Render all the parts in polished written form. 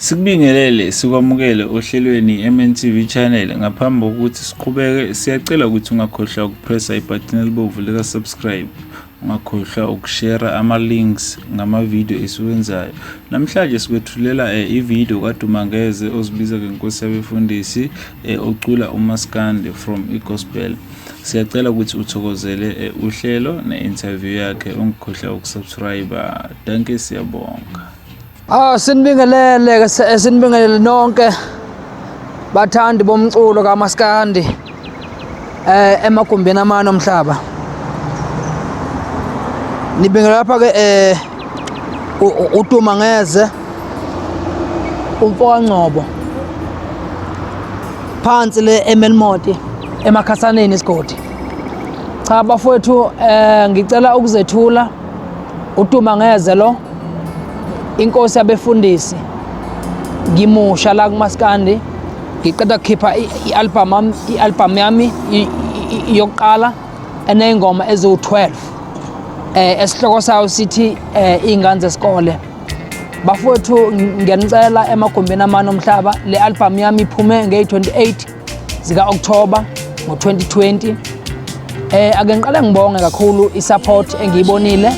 Sikubingelele sikwamukele ohlelweni MNTV channel. Ngaphambi kokuthi siqhubeke siyacela ukuthi ungakhohlwa ukupressa ibutton elibomvu lika subscribe, ungakhohlwa ukushare ama links ngama video esiwenzayo. Namhlanje sikwethulela ivideo kaDumangeze ozibiza ngenkosi yabefundisi ocula uMaskandi from igospel. Siyacela ukuthi uthokozele uhlelo ne-interview yakhe, ungakhohlwa ukusubscribe. Danke, siyabonga. Sinibingelele nonke bathandi bomculo kaMaskandi emagumbini amane omhlaba. Nibingelela lapha ke uDumangeze umfowangcobo phansi le eMelmoti emakhasaneni isigodi. Cha bafowethu, ngicela ukuzethula uDumangeze lo inkosi yabefundisi ngimusha la kuMaskandi. Ngiqeda ukukhipha i-album yami yokuqala eneyingoma eziwu-12 esihloko sayo sithi iy'ngane zesikole. Bafowethu ngiyanicela emagumbini amane omhlaba, le album yami iphume nge-28 zika-October ngo-2020. Ake ngiqale ngibonge kakhulu i-support engiyibonile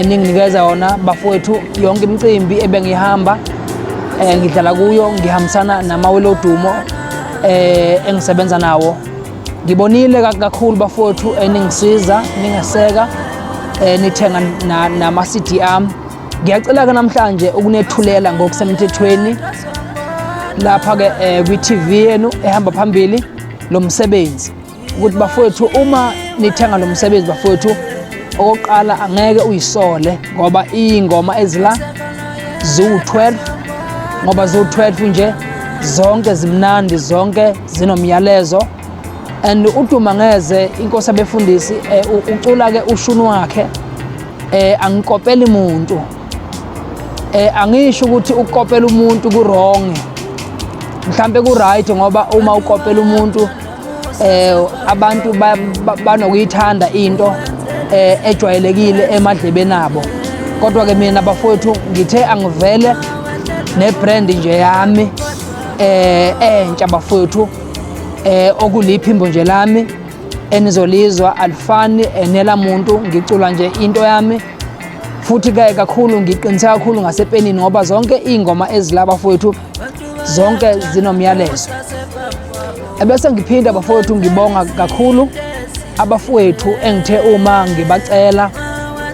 ninginikeza yona bafowethu. Yonke imicimbi ebengihamba ngidlala kuyo ngihambisana namawelodumo engisebenza nawo, ngibonile kakhulu bafowethu ningisiza, ningeseka, nithenga nama-CD ami. Ngiyacela-ke namhlanje ukunethulela ngokusemthethweni lapha-ke kwi-TV yenu ehamba phambili lo msebenzi, ukuthi bafowethu uma nithenga lo msebenzi bafowethu, okokuqala angeke uyisole ngoba iy'ngoma ezila ziwu-12, ngoba ziwu-12 nje, zonke zimnandi, zonke zinomyalezo. And uDumangeze inkosi yabefundisi ucula-ke ushuni wakhe, angikopeli muntu, angisho ukuthi ukopela umuntu ku-wrong, mhlampe ku-right, ngoba uma ukopela umuntu abantu banokuyithanda into ejwayelekile emadlebeni abo. Kodwa-ke mina bafowethu ngithe angivele nebrand nje yami entsha bafowethu, okuliphimbo nje lami enizolizwa, alifani nelamuntu. Ngicula nje into yami, futhi-ke kakhulu ngiqiniseka kakhulu ngasepenini ngoba zonke iy'ngoma ezila bafowethu zonke zinomyalezo. Ebese ngiphinda bafowethu ngibonga kakhulu abafowethu engithe uma ngibacela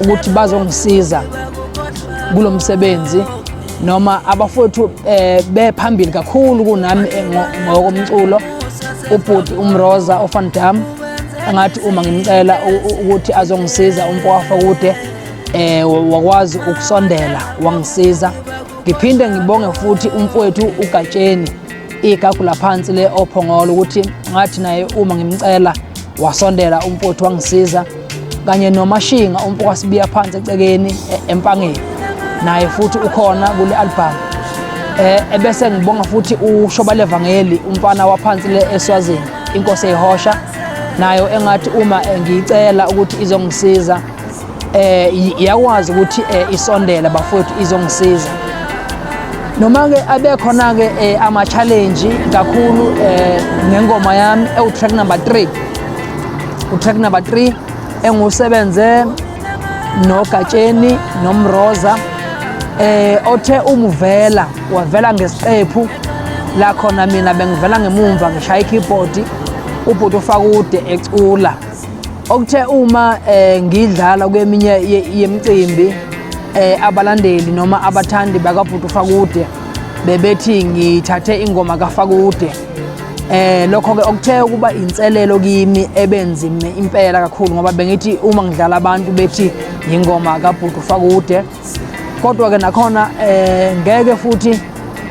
ukuthi bazongisiza kulo msebenzi, noma abafowethu bephambili kakhulu kunami ngokomculo, ubhuti uMroza oVan Dam engathi uma ngimcela ukuthi azongisiza umfowabo kude wakwazi ukusondela wangisiza. Ngiphinde ngibonge futhi umfowethu uGatsheni igagu laphansi le ophongolo, ukuthi ngathi naye uma ngimcela wasondela umfowethu wangisiza, kanye noMashinga umfokwasibiya phansi ecekeni empangeni, naye futhi ukhona kule album. Ebese ngibonga futhi uShobale Vangeli umfana waphansi le eSwazini, inkosi eyihosha, nayo engathi uma ngiyicela ukuthi izongisiza iyakwazi ukuthi isondele bafowethu, izongisiza. Noma-ke abekhona-ke ama-challenge kakhulu ngengoma yami ewu-track number 3, utrack number 3 engusebenze noGatsheni noMroza, othe umuvela wavela ngesiqephu la khona mina bengivela ngemumva ngishaya i-keyboard, ubhuti uFakude ecula. Okuthe uma ngidlala kweminye yemicimbi, abalandeli noma abathandi bakabhuti uFakude bebethi ngithathe ingoma kaFakude. Lokho-ke okuthe ukuba inselelo kimi ebenzima impela kakhulu, ngoba bengithi uma ngidlala abantu bethi yingoma kabhuti uFakude. Kodwa-ke nakhona ngeke futhi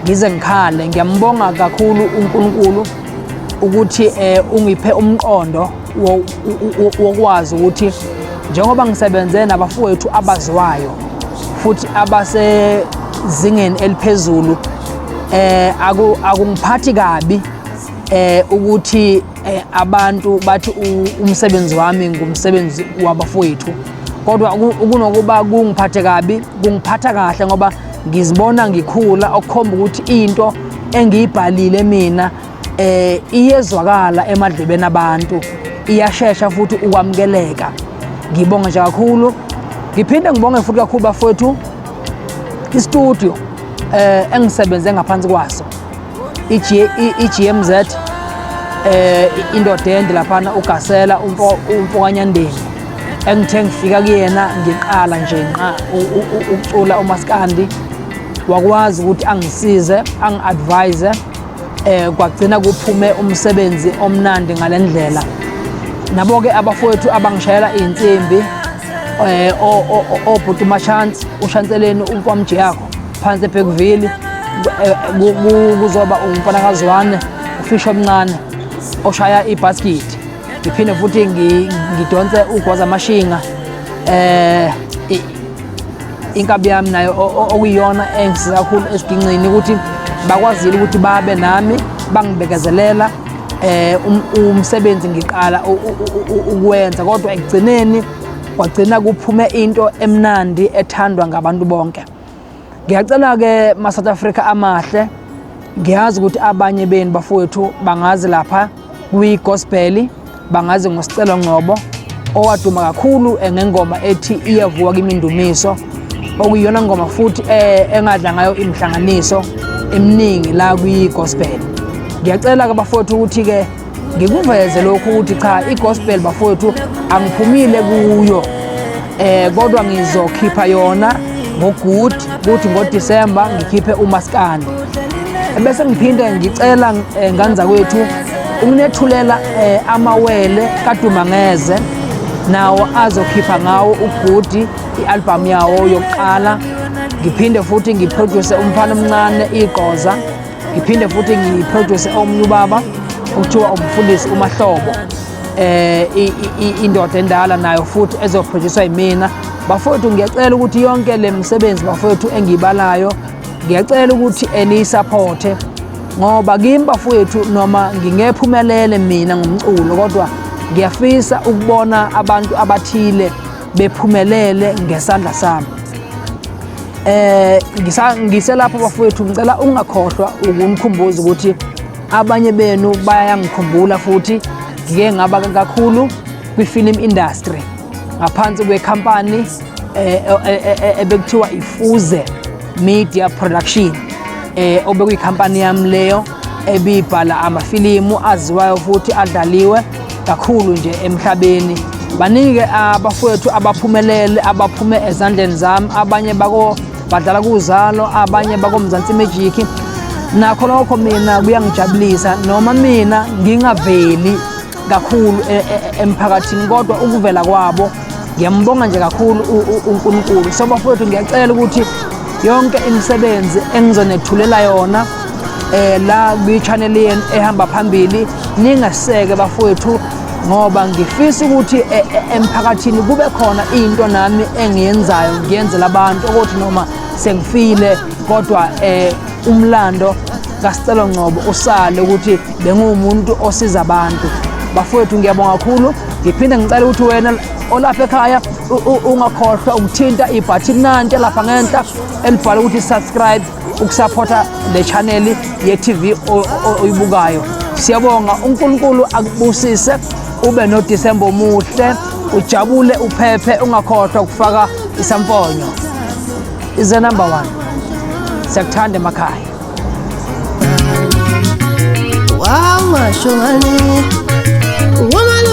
ngize ngikhale. Ngiyambonga kakhulu uNkulunkulu ukuthi ungiphe umqondo wokwazi ukuthi njengoba ngisebenze nabafowethu abaziwayo futhi abasezingeni eliphezulu, akungiphathi kabi ukuthi abantu bathi umsebenzi wami ngumsebenzi wabafowethu. Kodwa kunokuba kungiphathe kabi, kungiphatha kahle ngoba ngizibona ngikhula okukhomba ukuthi into engiyibhalile mina iyezwakala emadlebeni abantu, iyashesha futhi ukwamukeleka. Ngibonga nje kakhulu. Ngiphinde ngibonge futhi kakhulu bafowethu istudio engisebenze ngaphansi kwaso, iGMZ, indoda ende laphana uGasela uMfokanyandeni, engithe ngifika kuyena ngiqala nje ukucula umaskandi, wakwazi ukuthi angisize, angi-advise, kwagcina kuphume umsebenzi omnandi ngalendlela. Nabo-ke abafowethu abangishayela iy'nsimbi, obhuti uMashantsi, uShanseleni umfwamji yakho phansi eBhekwville, kuzoba umfana kaZwane, ufisho omncane oshaya ibhaskithi. Ngiphinde futhi ngidonse uGwaza Mashinga, inkabi yami nayo okuyiyona engisiza kakhulu esiginqini ukuthi bakwazile ukuthi babe nami bangibekezelela umsebenzi ngiqala ukwenza, kodwa ekugcineni kwagcina kuphume into emnandi ethandwa ngabantu bonke. Ngiyacela-ke ma-South Africa amahle, ngiyazi ukuthi abanye benu bafowethu bangazi lapha kwi-gospel, bangazi ngoSicelo Ngcobo owaduma kakhulu ngengoma ethi iyavuka kimi indumiso, okuyiyona ngoma futhi engadla ngayo imihlanganiso eminingi la kwi-gospel. Ngiyacela-ke bafowethu ukuthi-ke ngikuveze lokhu ukuthi cha, i-gospel bafowethu angiphumile kuyo, kodwa ngizokhipha yona ngo-good, kuthi ngoDisemba ngikhiphe umaskandi. Bese ngiphinde ngicela nganza kwethu ukunethulela amawele kaDumangeze, nawo azokhipha ngawo uGood i-album yawo yokuqala. Ngiphinde futhi ngiproduce umfana omncane iGqoza, ngiphinde futhi ngiproduce omunye ubaba okuthiwa umfundisi uMahlobo, indoda endala nayo futhi ezoproducewa yimina. Bafowethu ngiyacela ukuthi yonke le misebenzi bafowethu engiyibalayo, ngiyacela ukuthi eniyisupporte, ngoba kimi bafowethu noma ngingephumelele mina ngomculo, kodwa ngiyafisa ukubona abantu abathile bephumelele ngesandla sami. Ngiselapho bafowethu ngicela ungakhohlwa ukunikhumbuza ukuthi abanye benu bayangikhumbula futhi ngike ngaba kakhulu kwi-film industry ngaphansi kwekhampani ebekuthiwa iFuze Media Production, obekuyikhampani yami leyo ebibhala amafilimu aziwayo futhi adlaliwe kakhulu nje emhlabeni. Baningi abafowethu abaphumelele abaphume ezandleni zami, abanye badlala kuZalo, abanye bakoMzansi Magic. Nakho lokho mina kuyangijabulisa, noma mina ngingaveli kakhulu emphakathini, kodwa ukuvela kwabo ngiyambonga nje kakhulu uNkulunkulu. So bafowethu ngiyacela ukuthi yonke imisebenzi engizonethulela yona la kwi-channel yenu ehamba phambili ningaseke bafowethu, ngoba ngifisa ukuthi emphakathini kube khona into nami engiyenzayo ngiyenzela abantu ukuthi noma sengifile kodwa umlando kaSicelo Ngcobo usale ukuthi bengumuntu osiza abantu. Bafowethu ngiyabonga kakhulu. Ngiphinde ngicela ukuthi wena olapha ekhaya ungakhohlwa ukuthinta ibhathini nanti lapha ngenhla elibhala ukuthi subscribe, ukusupporta le channel ye-TV oyibukayo. Siyabonga, uNkulunkulu akubusise, ube noDisemba omuhle, ujabule, uphephe, ungakhohlwa ukufaka isamfonyo. Is the number 1. Siyakuthanda emakhaya. Wow, shongani, woman